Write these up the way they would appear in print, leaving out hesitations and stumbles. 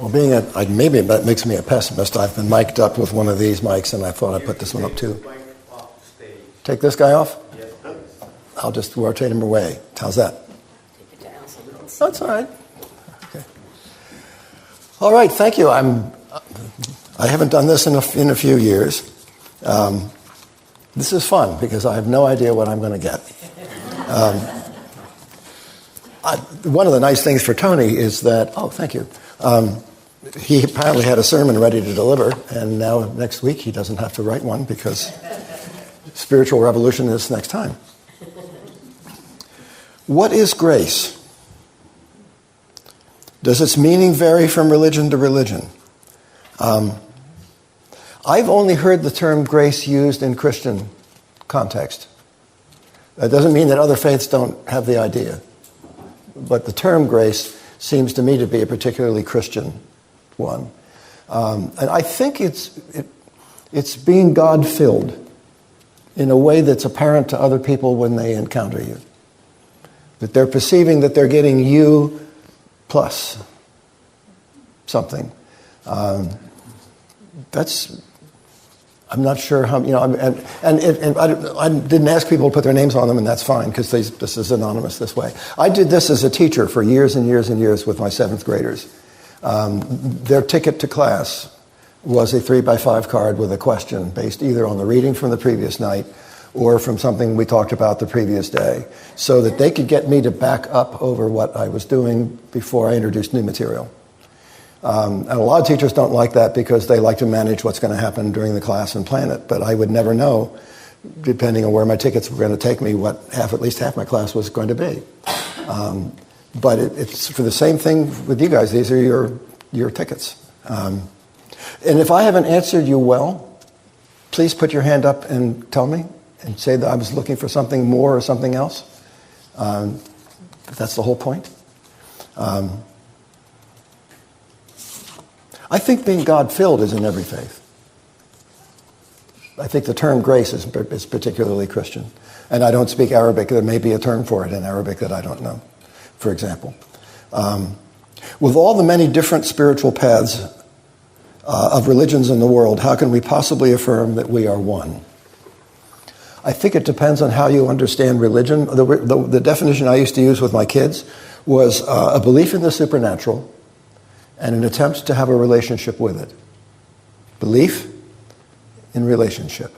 Maybe that makes me a pessimist. I've been mic'd up with one of these mics, and I thought I'd put this one up too. Take this guy off? Yes, please. I'll just rotate him away. How's that? Take it down so we can see. That's all right. Okay. All right, thank you. I haven't done this in a few years. This is fun because I have no idea what I'm going to get. One of the nice things for Tony is that, thank you. He apparently had a sermon ready to deliver, and now next week he doesn't have to write one because spiritual revolution is next time. What is grace? Does its meaning vary from religion to religion? I've only heard the term grace used in Christian context. That doesn't mean that other faiths don't have the idea. But the term grace seems to me to be a particularly Christian one. And I think it's being God-filled in a way that's apparent to other people when they encounter you. That they're perceiving that they're getting you plus something. I'm not sure how, and I didn't ask people to put their names on them, and that's fine, because this is anonymous this way. I did this as a teacher for years and years and years with my 7th graders. Their ticket to class was a 3x5 card with a question based either on the reading from the previous night or from something we talked about the previous day, so that they could get me to back up over what I was doing before I introduced new material. And a lot of teachers don't like that because they like to manage what's going to happen during the class and plan it. But I would never know, depending on where my tickets were going to take me, what at least half my class was going to be. But it's for the same thing with you guys. These are your tickets. And if I haven't answered you well, please put your hand up and tell me and say that I was looking for something more or something else. That's the whole point. I think being God-filled is in every faith. I think the term grace is particularly Christian. And I don't speak Arabic. There may be a term for it in Arabic that I don't know, for example. With all the many different spiritual paths of religions in the world, how can we possibly affirm that we are one? I think it depends on how you understand religion. The definition I used to use with my kids was a belief in the supernatural and an attempt to have a relationship with it. Belief in relationship.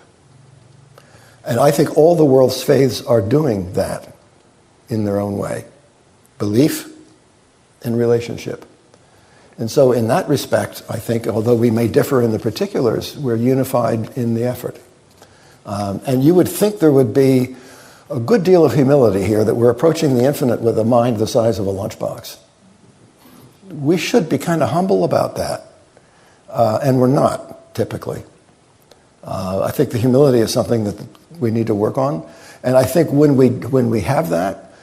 And I think all the world's faiths are doing that in their own way. Belief in relationship. And so in that respect, I think, although we may differ in the particulars, we're unified in the effort. And you would think there would be a good deal of humility here, that we're approaching the infinite with a mind the size of a lunchbox. We should be kind of humble about that. And we're not, typically. I think the humility is something that we need to work on. And I think when we have that,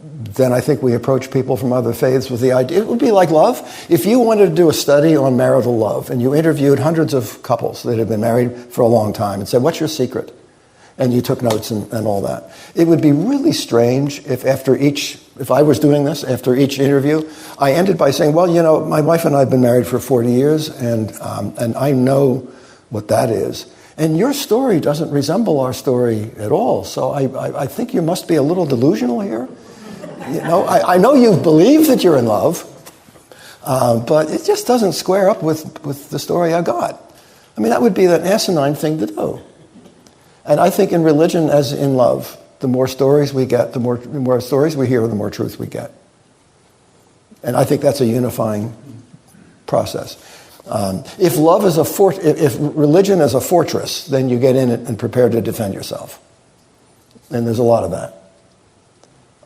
then I think we approach people from other faiths with the idea. It would be like love. If you wanted to do a study on marital love and you interviewed hundreds of couples that had been married for a long time and said, what's your secret? And you took notes and all that. It would be really strange if I was doing this, after each interview, I ended by saying, well, my wife and I have been married for 40 years, and I know what that is. And your story doesn't resemble our story at all. So I think you must be a little delusional here. I know you believe that you're in love, but it just doesn't square up with the story I got. I mean, that would be an asinine thing to do. And I think in religion, as in love, the more stories we get, the more stories we hear, the more truth we get. And I think that's a unifying process. If religion is a fortress, then you get in it and prepare to defend yourself. And there's a lot of that.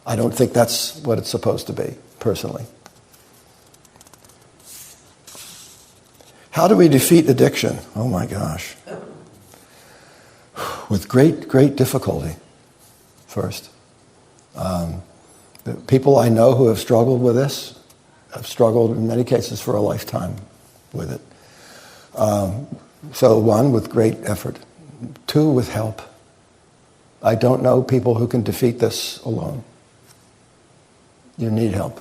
I don't think that's what it's supposed to be, personally. How do we defeat addiction? Oh my gosh. With great, great difficulty, first. The people I know who have struggled with this have struggled in many cases for a lifetime with it. So 1, with great effort. 2, with help. I don't know people who can defeat this alone. You need help.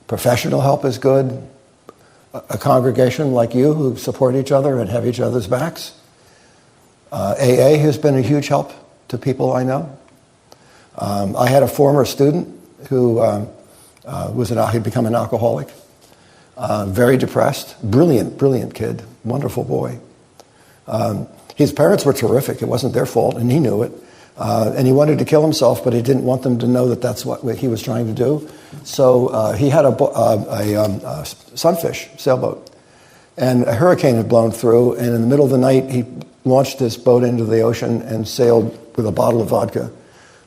Professional help is good. a congregation like you who support each other and have each other's backs. AA has been a huge help to people I know. I had a former student who he'd become an alcoholic, very depressed, brilliant kid, wonderful boy. His parents were terrific. It wasn't their fault, and he knew it. And he wanted to kill himself, but he didn't want them to know that that's what he was trying to do. So he had a sunfish sailboat, and a hurricane had blown through, and in the middle of the night, he launched this boat into the ocean and sailed with a bottle of vodka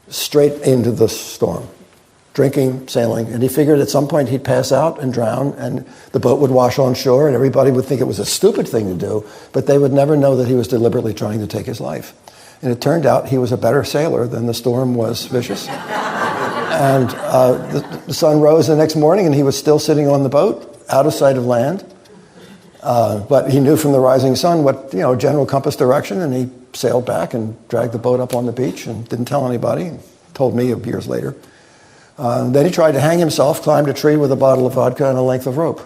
straight into the storm, drinking, sailing, and he figured at some point he'd pass out and drown, and the boat would wash on shore, and everybody would think it was a stupid thing to do, but they would never know that he was deliberately trying to take his life. And it turned out he was a better sailor than the storm was vicious. And the sun rose the next morning, and he was still sitting on the boat, out of sight of land. But he knew from the rising sun what, general compass direction, and he sailed back and dragged the boat up on the beach and didn't tell anybody. Told me years later. Then he tried to hang himself, climbed a tree with a bottle of vodka and a length of rope.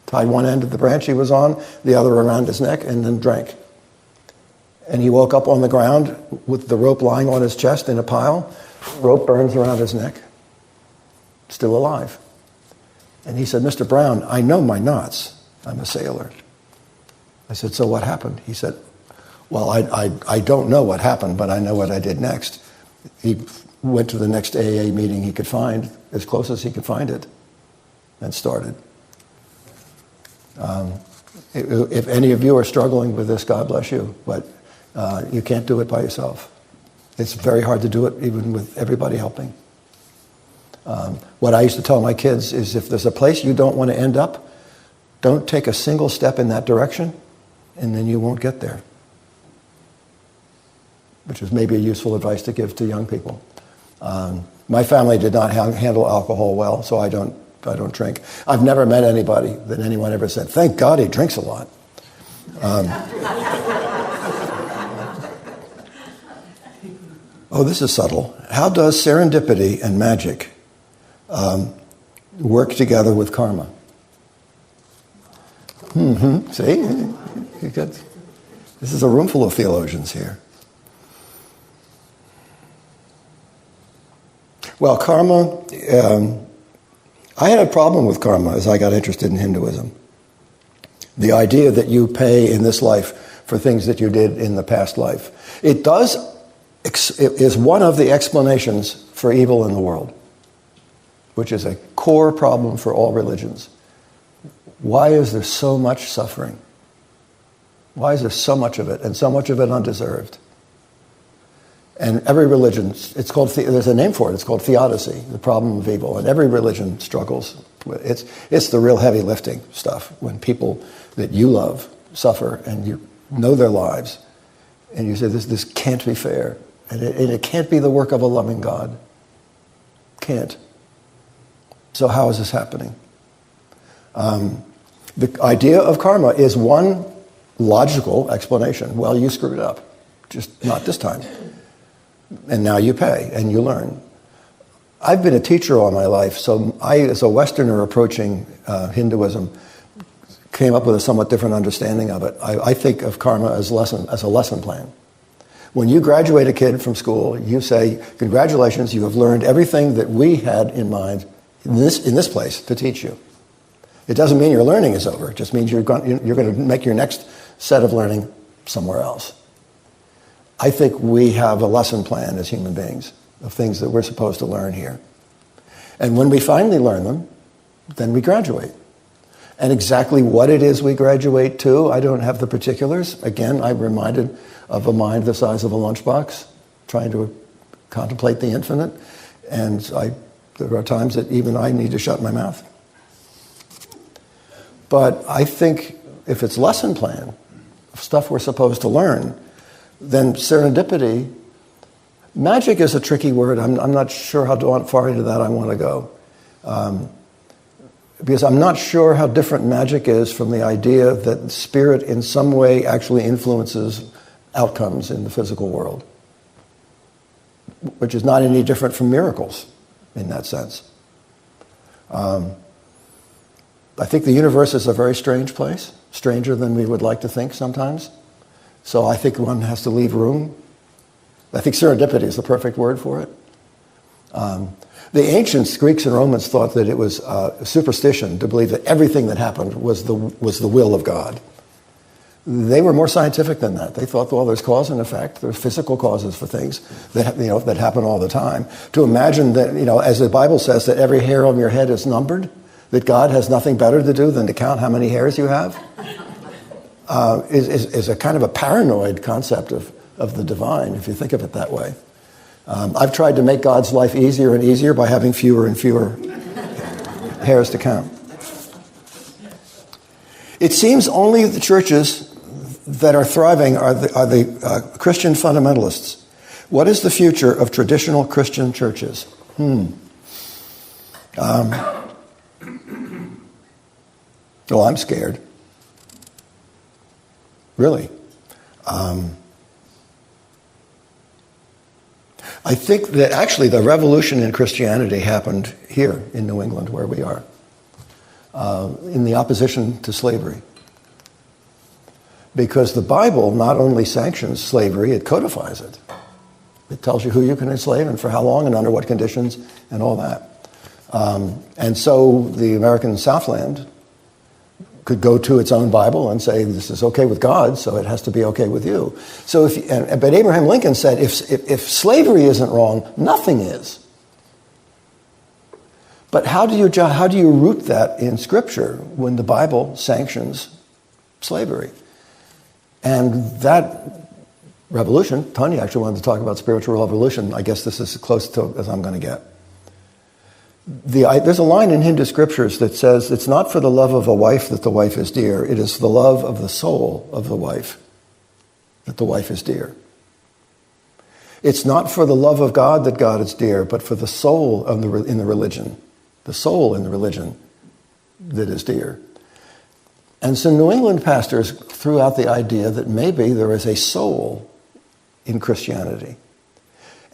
Tied one end of the branch he was on, the other around his neck, and then drank. And he woke up on the ground with the rope lying on his chest in a pile. Rope burns around his neck. Still alive. And he said, "Mr. Brown, I know my knots. I'm a sailor." I said, "So what happened?" He said, "Well, I don't know what happened, but I know what I did next." He went to the next AA meeting he could find, as close as he could find it, and started. If any of you are struggling with this, God bless you, but you can't do it by yourself. It's very hard to do it even with everybody helping. What I used to tell my kids is if there's a place you don't want to end up, don't take a single step in that direction, and then you won't get there. Which is maybe a useful advice to give to young people. My family did not handle alcohol well, so I don't drink. I've never met anybody that anyone ever said, "Thank God he drinks a lot." Oh, this is subtle. How does serendipity and magic work together with karma? See? This is a room full of theologians here. Well, karma, I had a problem with karma as I got interested in Hinduism. The idea that you pay in this life for things that you did in the past life. It is one of the explanations for evil in the world, which is a core problem for all religions. Why is there so much suffering? Why is there so much of it, and so much of it undeserved? And every religion, there's a name for it, it's called theodicy, the problem of evil, and every religion struggles. It's the real heavy lifting stuff, when people that you love suffer, and you know their lives, and you say, this can't be fair, and it can't be the work of a loving God. Can't. So how is this happening? The idea of karma is one logical explanation. Well, you screwed up, just not this time. And now you pay, and you learn. I've been a teacher all my life, so I, as a Westerner approaching Hinduism, came up with a somewhat different understanding of it. I think of karma as a lesson plan. When you graduate a kid from school, you say, "Congratulations, you have learned everything that we had in mind in this place to teach you." It doesn't mean your learning is over. It just means you're going to make your next set of learning somewhere else. I think we have a lesson plan as human beings of things that we're supposed to learn here. And when we finally learn them, then we graduate. And exactly what it is we graduate to, I don't have the particulars. Again, I'm reminded of a mind the size of a lunchbox, trying to contemplate the infinite. And there are times that even I need to shut my mouth. But I think if it's lesson plan, stuff we're supposed to learn, then serendipity, magic is a tricky word. I'm not sure how far into that I want to go. Because I'm not sure how different magic is from the idea that spirit in some way actually influences outcomes in the physical world, which is not any different from miracles in that sense. I think the universe is a very strange place, stranger than we would like to think sometimes. So I think one has to leave room. I think serendipity is the perfect word for it. The ancients, Greeks and Romans, thought that it was superstition to believe that everything that happened was the will of God. They were more scientific than that. They thought, well, there's cause and effect. There's physical causes for things that that happen all the time. To imagine that, as the Bible says, that every hair on your head is numbered, that God has nothing better to do than to count how many hairs you have, is a kind of a paranoid concept of the divine, if you think of it that way. I've tried to make God's life easier and easier by having fewer and fewer hairs to count. It seems only the churches that are thriving are the Christian fundamentalists. What is the future of traditional Christian churches? Well, I'm scared. Really. I think that actually the revolution in Christianity happened here in New England, where we are, in the opposition to slavery. Because the Bible not only sanctions slavery, it codifies it. It tells you who you can enslave and for how long and under what conditions and all that. And so the American Southland could go to its own Bible and say, this is okay with God, so it has to be okay with you. So, but Abraham Lincoln said, if slavery isn't wrong, nothing is. But how do you root that in Scripture when the Bible sanctions slavery? And that revolution, Tony actually wanted to talk about spiritual revolution. I guess this is as close to as I'm going to get. There's a line in Hindu scriptures that says, it's not for the love of a wife that the wife is dear. It is the love of the soul of the wife that the wife is dear. It's not for the love of God that God is dear, but for the soul in the religion. The soul in the religion that is dear. And so New England pastors threw out the idea that maybe there is a soul in Christianity.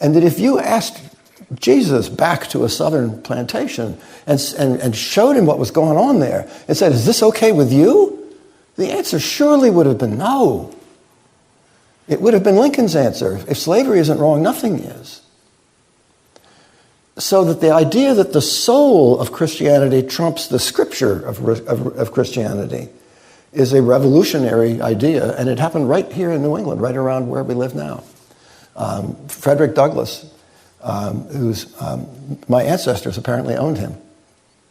And that if you asked Jesus back to a southern plantation and showed him what was going on there and said, is this okay with you? The answer surely would have been no. It would have been Lincoln's answer. If slavery isn't wrong, nothing is. So that the idea that the soul of Christianity trumps the scripture of Christianity is a revolutionary idea, and it happened right here in New England, right around where we live now. Frederick Douglass, my ancestors apparently owned him,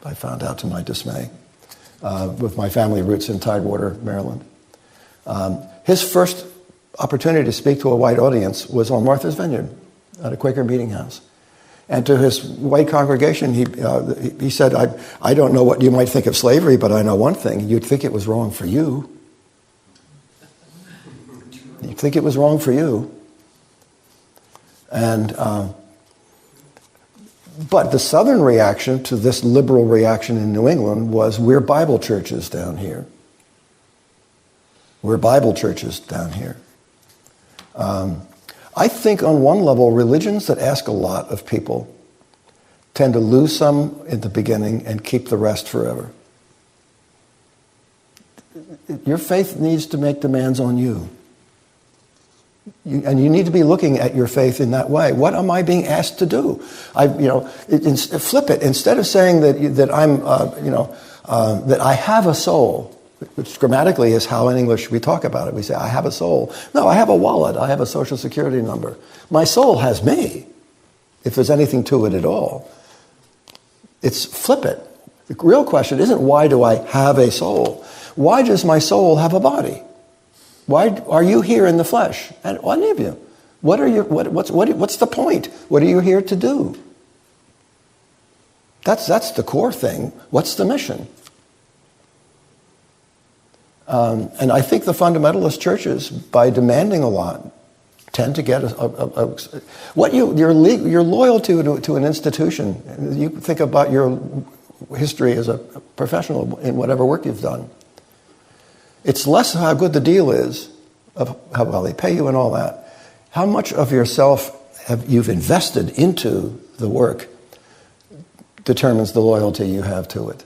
I found out to my dismay, with my family roots in Tidewater, Maryland. His first opportunity to speak to a white audience was on Martha's Vineyard at a Quaker meeting house. And to his white congregation, he said, I don't know what you might think of slavery, but I know one thing. You'd think it was wrong for you. You'd think it was wrong for you. And but the southern reaction to this liberal reaction in New England was, we're Bible churches down here. We're Bible churches down here. I think on one level, religions that ask a lot of people tend to lose some in the beginning and keep the rest forever. Your faith needs to make demands on you. And you need to be looking at your faith in that way. What am I being asked to do? Flip it. Instead of saying that I have a soul, which grammatically is how in English we talk about it. We say, I have a soul. No, I have a wallet. I have a social security number. My soul has me, if there's anything to it at all. It's flip it. The real question isn't, why do I have a soul? Why does my soul have a body? Why are you here in the flesh? And any of you. What's the point? What are you here to do? That's the core thing. What's the mission? And I think the fundamentalist churches, by demanding a lot, tend to get your loyalty to an institution. You think about your history as a professional in whatever work you've done. It's less how good the deal is, of how well they pay you and all that. How much of yourself you've invested into the work determines the loyalty you have to it.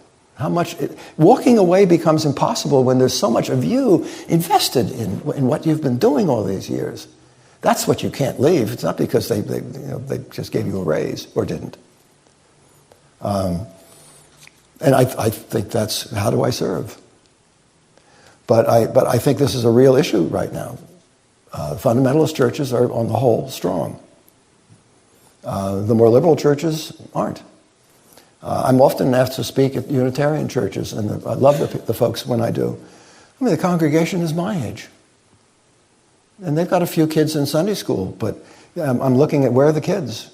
Walking away becomes impossible when there's so much of you invested in what you've been doing all these years. That's what you can't leave. It's not because they just gave you a raise or didn't. And I think that's, how do I serve? But I think this is a real issue right now. Fundamentalist churches are, on the whole, strong. The more liberal churches aren't. I'm often asked to speak at Unitarian churches, and I love the folks when I do. I mean, the congregation is my age. And they've got a few kids in Sunday school, but I'm looking at where are the kids?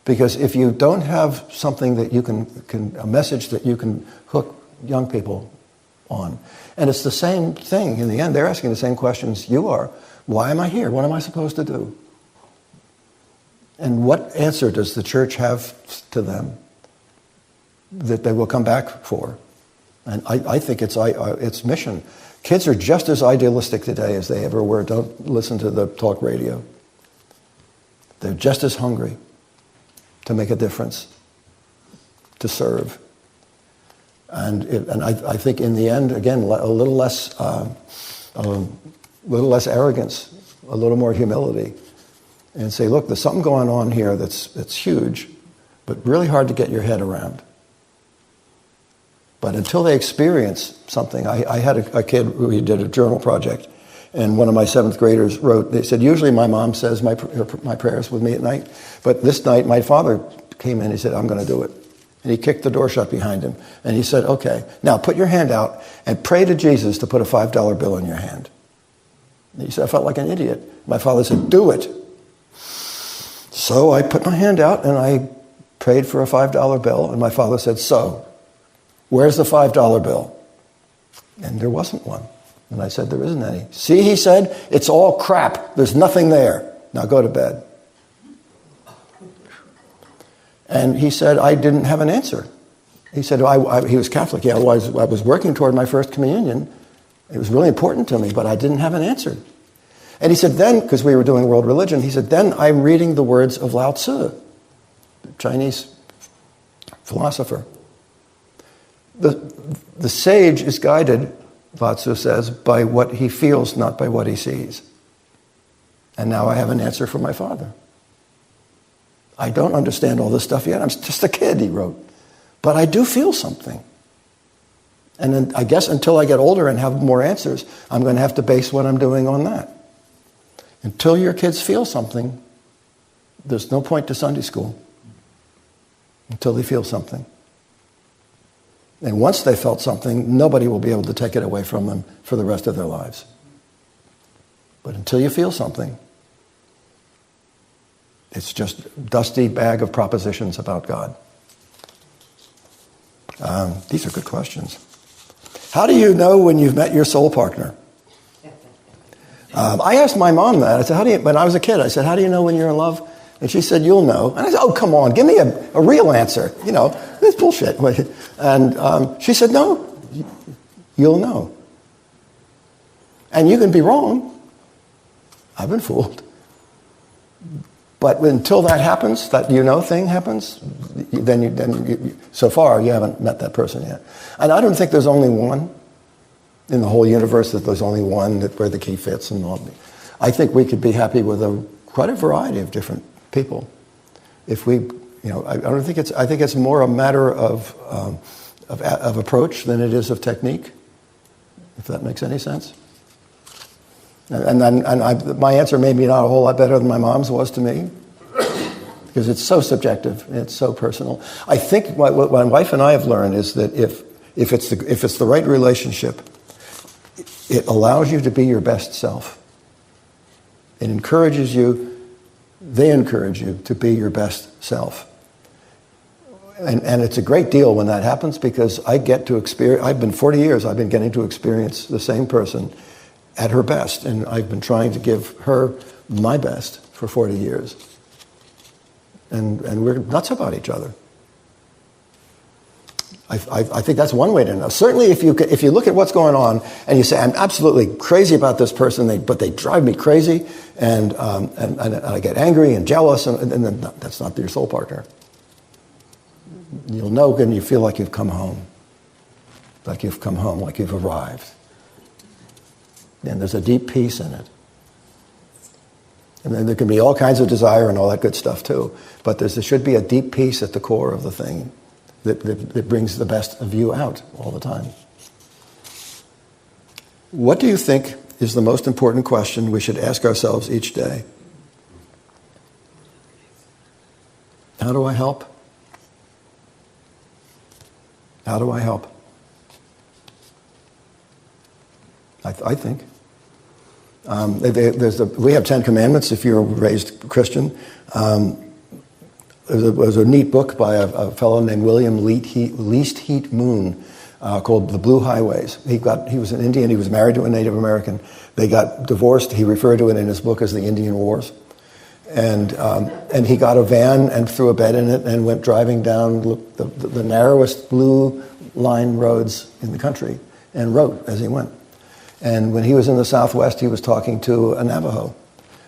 Because if you don't have something that you can a message that you can hook young people on, and it's the same thing in the end, they're asking the same questions you are. Why am I here? What am I supposed to do? And what answer does the church have to them that they will come back for? And I think it's mission. Kids are just as idealistic today as they ever were. Don't listen to the talk radio. They're just as hungry to make a difference, to serve. And I think in the end, again, a little less arrogance, a little more humility, and say, look, there's something going on here that's huge, but really hard to get your head around. But until they experience something, I had a kid who did a journal project, and one of my 7th graders wrote, they said, usually my mom says my prayers with me at night, but this night my father came in, he said, I'm going to do it. And he kicked the door shut behind him, and he said, okay, now put your hand out and pray to Jesus to put a $5 bill in your hand. And he said, I felt like an idiot. My father said, do it. So I put my hand out and I prayed for a $5 bill, and my father said, so, where's the $5 bill? And there wasn't one. And I said, there isn't any. See, he said, it's all crap. There's nothing there. Now go to bed. And he said, I didn't have an answer. He said, he was Catholic. Yeah, I was working toward my first communion. It was really important to me, but I didn't have an answer. And he said, then, because we were doing world religion, he said, then I'm reading the words of Lao Tzu, the Chinese philosopher. The sage is guided, Lao Tzu says, by what he feels, not by what he sees. And now I have an answer for my father. I don't understand all this stuff yet. I'm just a kid, he wrote. But I do feel something. And then I guess until I get older and have more answers, I'm going to have to base what I'm doing on that. Until your kids feel something, there's no point to Sunday school. Until they feel something. And once they felt something, nobody will be able to take it away from them for the rest of their lives. But until you feel something, it's just a dusty bag of propositions about God. These are good questions. How do you know when you've met your soul partner? I asked my mom that. I said, when I was a kid, I said, how do you know when you're in love? And she said, you'll know. And I said, oh, come on, give me a real answer. You know, this bullshit. And she said, no, you'll know. And you can be wrong. I've been fooled. But until that happens, that you know thing happens, so far you haven't met that person yet. And I don't think there's only one in the whole universe, that there's only one where the key fits and all. I think we could be happy with quite a variety of different people. If we, I think it's more a matter of approach than it is of technique, if that makes any sense. And my answer may be not a whole lot better than my mom's was to me, because it's so subjective, it's so personal. I think what my wife and I have learned is that if it's the right relationship, it allows you to be your best self. It encourages you, they encourage you to be your best self. And it's a great deal when that happens, because I get to experience, I've been 40 years, I've been getting to experience the same person at her best, and I've been trying to give her my best for 40 years. And we're nuts about each other. I think that's one way to know. Certainly if you look at what's going on and you say, I'm absolutely crazy about this person, but they drive me crazy, and I get angry and jealous, and then that's not your soul partner. You'll know when you feel like you've come home. like you've come home, like you've arrived. And there's a deep peace in it. And then there can be all kinds of desire and all that good stuff too. But there should be a deep peace at the core of the thing that brings the best of you out all the time. What do you think is the most important question we should ask ourselves each day? How do I help? How do I help? I think. We have 10 Commandments if you're raised Christian. There was a neat book by a fellow named William Least Heat Moon called The Blue Highways. He was an Indian. He was married to a Native American. They got divorced. He referred to it in his book as the Indian Wars. And he got a van and threw a bed in it and went driving down the narrowest blue line roads in the country and wrote as he went. And when he was in the Southwest, he was talking to a Navajo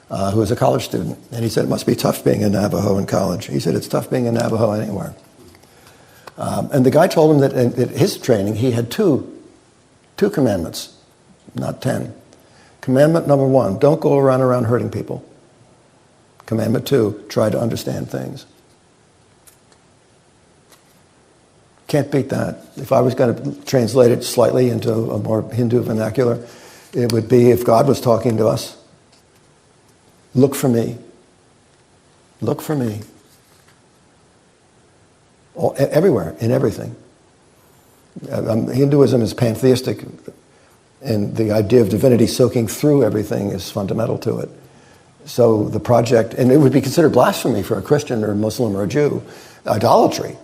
who was a college student. And he said, it must be tough being a Navajo in college. He said, it's tough being a Navajo anywhere. And the guy told him that in his training, he had two commandments, not 10. Commandment number 1, don't go around hurting people. Commandment 2, try to understand things. Can't beat that. If I was going to translate it slightly into a more Hindu vernacular, it would be if God was talking to us, look for me. Look for me. Everywhere, in everything. Hinduism is pantheistic, and the idea of divinity soaking through everything is fundamental to it. So the project, and it would be considered blasphemy for a Christian or a Muslim or a Jew, idolatry,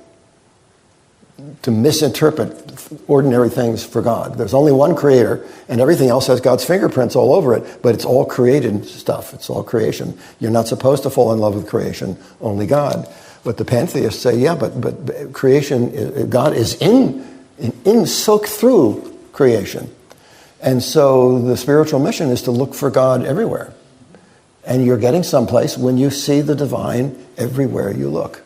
to misinterpret ordinary things for God. There's only one creator, and everything else has God's fingerprints all over it, but it's all created stuff. It's all creation. You're not supposed to fall in love with creation, only God. But the pantheists say, yeah, but creation, God is in soaked through creation. And so the spiritual mission is to look for God everywhere. And you're getting someplace when you see the divine everywhere you look.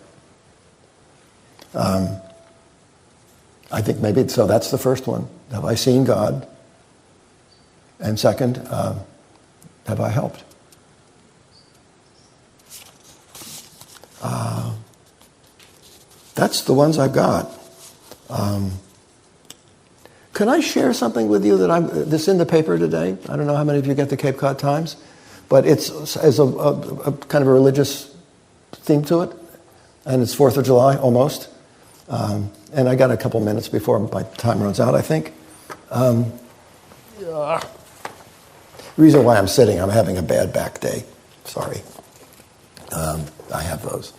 I think maybe, so that's the first one. Have I seen God? And second, have I helped? That's the ones I've got. Can I share something with you that's in the paper today? I don't know how many of you get the Cape Cod Times, but it's as a kind of a religious theme to it, and it's 4th of July, almost. And I got a couple minutes before my time runs out, I think. The reason why I'm sitting, I'm having a bad back day. Sorry. I have those.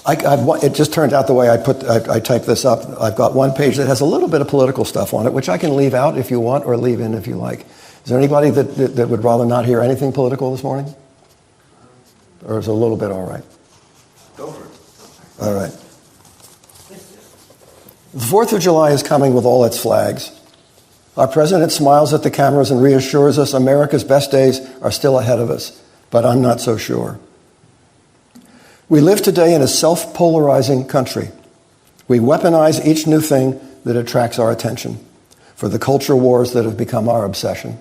It just turned out the way I typed this up. I've got one page that has a little bit of political stuff on it, which I can leave out if you want or leave in if you like. Is there anybody that would rather not hear anything political this morning? Or is it a little bit all right? Go for it. All right. The 4th of July is coming with all its flags. Our president smiles at the cameras and reassures us America's best days are still ahead of us, but I'm not so sure. We live today in a self-polarizing country. We weaponize each new thing that attracts our attention for the culture wars that have become our obsession.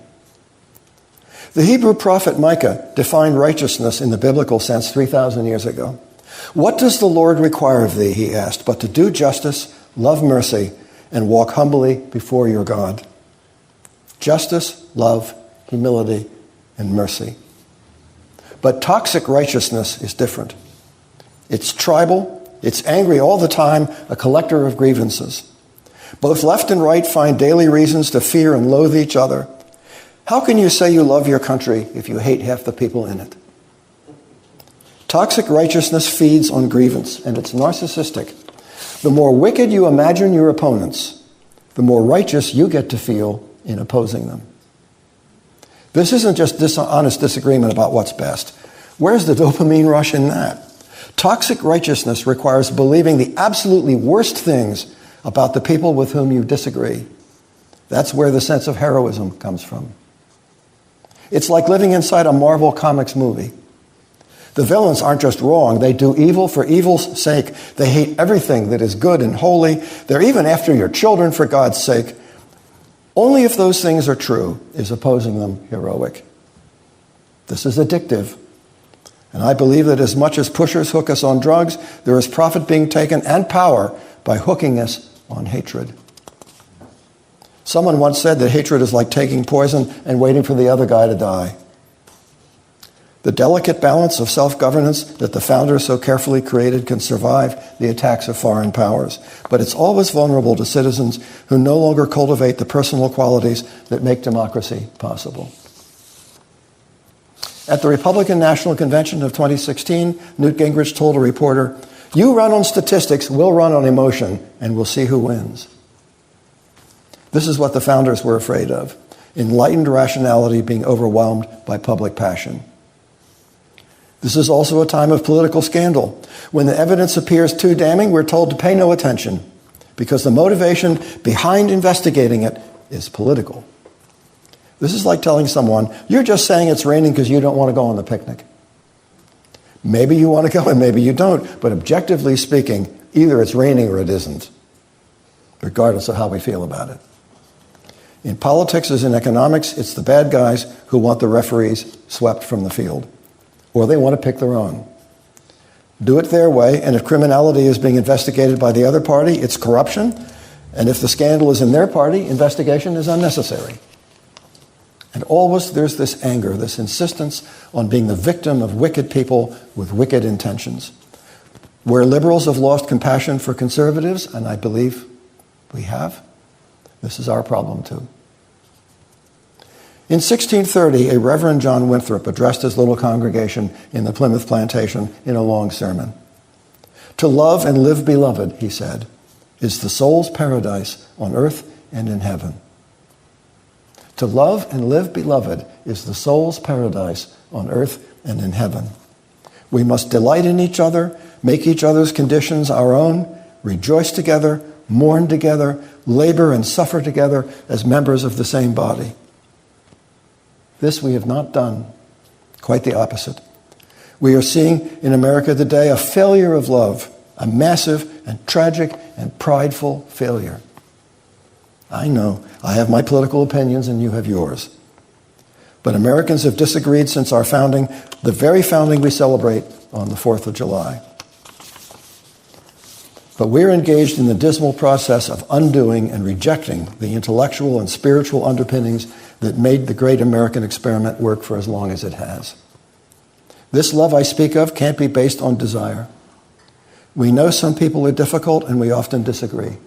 The Hebrew prophet Micah defined righteousness in the biblical sense 3,000 years ago. What does the Lord require of thee, he asked, but to do justice, love mercy, and walk humbly before your God? Justice, love, humility, and mercy. But toxic righteousness is different. It's tribal, it's angry all the time, a collector of grievances. Both left and right find daily reasons to fear and loathe each other. How can you say you love your country if you hate half the people in it? Toxic righteousness feeds on grievance, and it's narcissistic. The more wicked you imagine your opponents, the more righteous you get to feel in opposing them. This isn't just dishonest disagreement about what's best. Where's the dopamine rush in that? Toxic righteousness requires believing the absolutely worst things about the people with whom you disagree. That's where the sense of heroism comes from. It's like living inside a Marvel Comics movie. The villains aren't just wrong. They do evil for evil's sake. They hate everything that is good and holy. They're even after your children for God's sake. Only if those things are true is opposing them heroic. This is addictive. And I believe that as much as pushers hook us on drugs, there is profit being taken and power by hooking us on hatred. Someone once said that hatred is like taking poison and waiting for the other guy to die. The delicate balance of self-governance that the founders so carefully created can survive the attacks of foreign powers. But it's always vulnerable to citizens who no longer cultivate the personal qualities that make democracy possible. At the Republican National Convention of 2016, Newt Gingrich told a reporter, "You run on statistics, we'll run on emotion, and we'll see who wins." This is what the founders were afraid of: enlightened rationality being overwhelmed by public passion. This is also a time of political scandal. When the evidence appears too damning, we're told to pay no attention, because the motivation behind investigating it is political. This is like telling someone, you're just saying it's raining because you don't want to go on the picnic. Maybe you want to go and maybe you don't, but objectively speaking, either it's raining or it isn't, regardless of how we feel about it. In politics as in economics, it's the bad guys who want the referees swept from the field, or they want to pick their own. Do it their way, and if criminality is being investigated by the other party, it's corruption, and if the scandal is in their party, investigation is unnecessary. And always there's this anger, this insistence on being the victim of wicked people with wicked intentions. Where liberals have lost compassion for conservatives, and I believe we have, this is our problem too. In 1630, a Reverend John Winthrop addressed his little congregation in the Plymouth Plantation in a long sermon. "To love and live beloved," he said, "is the soul's paradise on earth and in heaven." To love and live beloved is the soul's paradise on earth and in heaven. We must delight in each other, make each other's conditions our own, rejoice together, mourn together, labor and suffer together as members of the same body. This we have not done. Quite the opposite. We are seeing in America today a failure of love, a massive and tragic and prideful failure. I know, I have my political opinions and you have yours. But Americans have disagreed since our founding, the very founding we celebrate on the 4th of July. But we're engaged in the dismal process of undoing and rejecting the intellectual and spiritual underpinnings that made the great American experiment work for as long as it has. This love I speak of can't be based on desire. We know some people are difficult and we often disagree.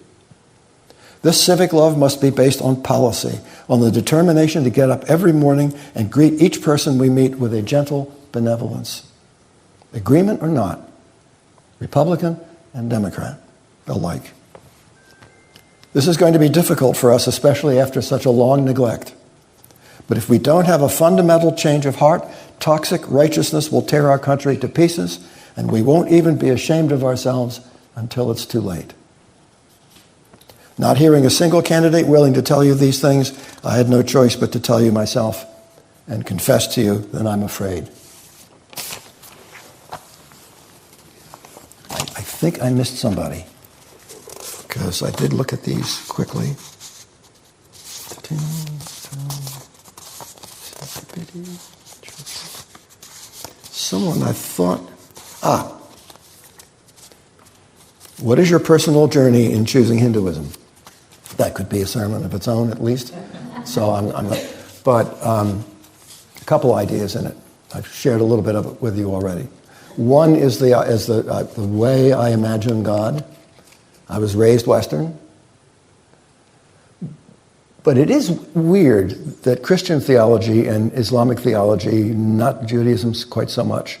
This civic love must be based on policy, on the determination to get up every morning and greet each person we meet with a gentle benevolence. Agreement or not, Republican and Democrat alike. This is going to be difficult for us, especially after such a long neglect. But if we don't have a fundamental change of heart, toxic righteousness will tear our country to pieces, and we won't even be ashamed of ourselves until it's too late. Not hearing a single candidate willing to tell you these things, I had no choice but to tell you myself and confess to you that I'm afraid. I think I missed somebody, because I did look at these quickly. Someone I thought, what is your personal journey in choosing Hinduism? That could be a sermon of its own, at least. So a couple ideas in it. I've shared a little bit of it with you already. One is the way I imagine God. I was raised Western. But it is weird that Christian theology and Islamic theology, not Judaism quite so much,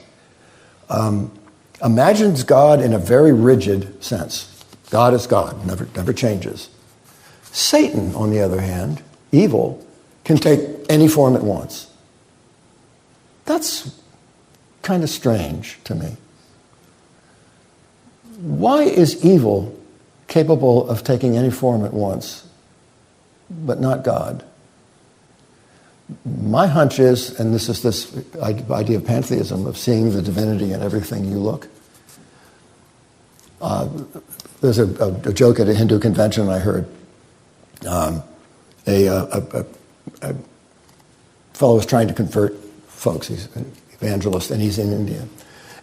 imagines God in a very rigid sense. God is God, never changes. Satan, on the other hand, evil, can take any form it wants. That's kind of strange to me. Why is evil capable of taking any form it wants, but not God? My hunch is, and this is this idea of pantheism, of seeing the divinity in everything you look. There's a joke at a Hindu convention I heard. A fellow was trying to convert folks. He's an evangelist, and he's in India.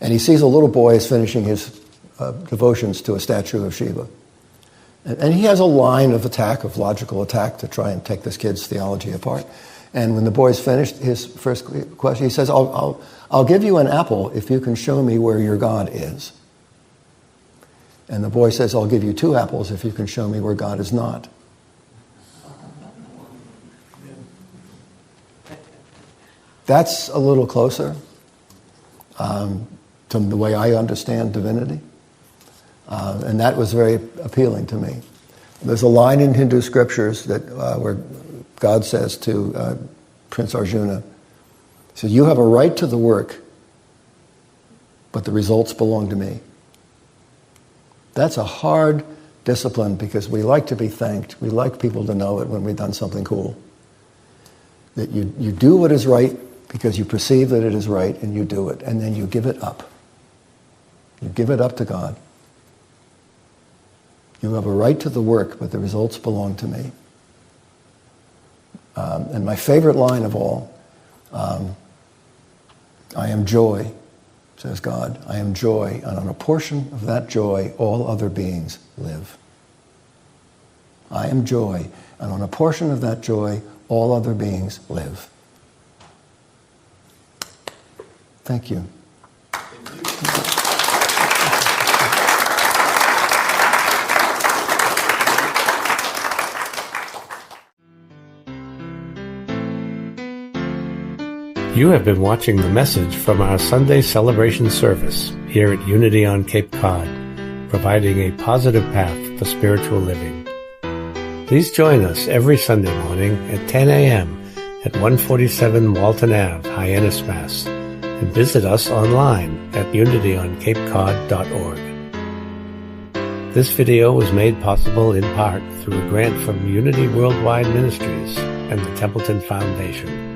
And he sees a little boy is finishing his devotions to a statue of Shiva. And he has a line of attack, of logical attack, to try and take this kid's theology apart. And when the boy's finished his first question, he says, I'll give you an apple if you can show me where your God is. And the boy says, I'll give you 2 apples if you can show me where God is not. That's a little closer to the way I understand divinity. And that was very appealing to me. There's a line in Hindu scriptures that where God says to Prince Arjuna, he says, you have a right to the work, but the results belong to me. That's a hard discipline because we like to be thanked. We like people to know it when we've done something cool. That you do what is right because you perceive that it is right and you do it, and then you give it up. You give it up to God. You have a right to the work, but the results belong to me. And my favorite line of all, I am joy, says God. I am joy, and on a portion of that joy, all other beings live. I am joy, and on a portion of that joy, all other beings live. Thank you. You have been watching the message from our Sunday celebration service here at Unity on Cape Cod, providing a positive path for spiritual living. Please join us every Sunday morning at 10 a.m. at 147 Walton Ave, Hyannis, Mass., and visit us online at unityoncapecod.org. This video was made possible in part through a grant from Unity Worldwide Ministries and the Templeton Foundation.